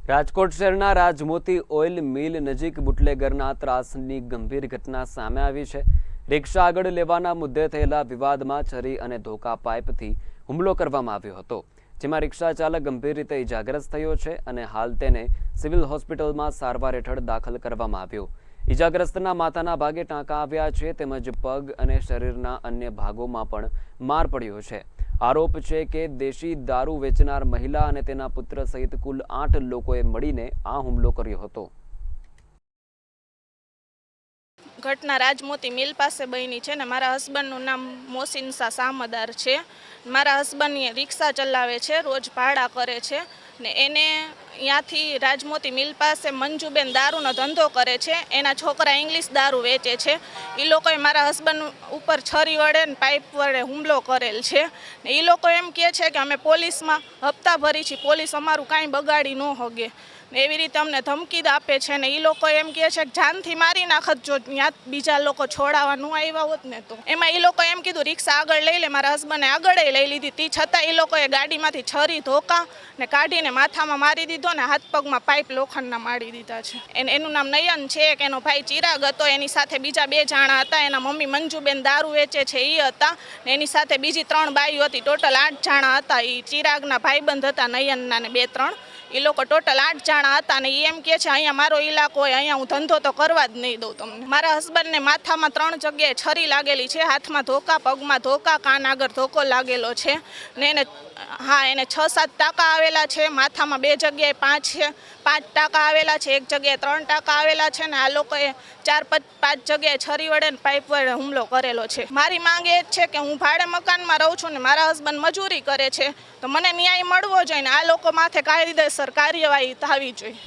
રાજકોટ શહેરના Rajmoti oil mill નજીક બુટલેગરના ત્રાસની ગંભીર ઘટના સામે આવી છે। રિક્ષા આગળ લેવાના મુદ્દે થયેલા વિવાદમાં છરી અને ધોકા પાઇપથી હુમલો કરવામાં આવ્યો હતો, જેમાં રિક્ષા ચાલક ગંભીર રીતે ઇજાગ્રસ્ત થયો છે અને હાલ તેને સિવિલ હોસ્પિટલમાં સારવાર હેઠળ દાખલ કરવામાં આવ્યો। ઇજાગ્રસ્તના માથાના ભાગે ટાંકા આવ્યા છે તેમજ પગ અને શરીરના અન્ય ભાગોમાં પણ માર પડ્યો છે। આરોપ છે કે દેશી દારૂ વેચનાર મહિલા અને તેના પુત્ર સહિત કુલ 8 લોકોએ મળીને આ હુમલો કર્યો હતો। ઘટના રાજમોતી મિલ પાસે બની છે ને મારા હસબન્ડનું નામ મોસીન શાહ સામદાર છે। મારા હસબન્ડ રિક્ષા ચલાવે છે, રોજ ભાડા કરે છે ને એને ત્યાંથી રાજમોતી મિલ પાસે મંજુબેન દારૂનો ધંધો કરે છે। એના છોકરા ઇંગ્લિશ દારૂ વેચે છે। એ લોકોએ મારા હસબન્ડ ઉપર છરી વડે ને પાઇપ વડે હુમલો કરેલ છે ને એ લોકો એમ કહે છે કે અમે પોલીસમાં હપ્તા ભરી છીએ, પોલીસ અમારું કાંઈ બગાડી ન હગે ને એવી રીતે અમને ધમકી આપે છે ને એ લોકો એમ કહે છે કે જાનથી મારી નાખત જો ત્યાં બીજા લોકો છોડાવવા ન આવ્યા હોત ને તો। એમાં એ લોકો એમ કીધું રિક્ષા આગળ લઈ લે, મારા હસબન્ડે આગળ લઈ લીધી, તે છતાં એ લોકોએ ગાડીમાંથી છરી ધોકા ને કાઢીને માથામાં મારી દીધો ને હાથ પગમાં પાઇપ લોખંડના મારી દીધા છે। એનું નામ નયન છે, કે એનો ભાઈ ચિરાગ હતો, એની સાથે બીજા 2 જણા હતા, એના મમ્મી મંજુબેન દારૂ વેચે છે એ હતા ને એની સાથે બીજી 3 બાઈઓ હતી, ટોટલ 8 જણા હતા। એ ચિરાગના ભાઈબંધ હતા નયનના ને 2-3, એ લોકો ટોટલ 8 જણા હતા ને એમ કહે છે અહીંયા મારો ઇલાકો હોય, અહીંયા હું ધંધો તો કરવા જ નહીં દઉં તમને। મારા હસબન્ડને માથામાં 3 જગ્યાએ છરી લાગેલી છે, હાથમાં ધોકા, પગમાં ધોકા, કાન આગળ ધોકો લાગેલો છે ને એને 6-7 ટાંકા આવેલા છે, માથામાં 2 જગ્યાએ 5 ટાંકા આવેલા છે, 1 જગ્યાએ 3 ટાંકા આવેલા છે ને આ લોકોએ 4-5 જગ્યાએ છરી વડે ને પાઇપ વડે હુમલો કરેલો છે। મારી માંગ એ જ છે કે હું ભાડે મકાનમાં રહું છું ને મારા હસબન્ડ મજૂરી કરે છે તો મને ન્યાય મળવો જોઈએ ને આ લોકો માથે કાયદેસર કાર્યવાહી થવી જોઈએ।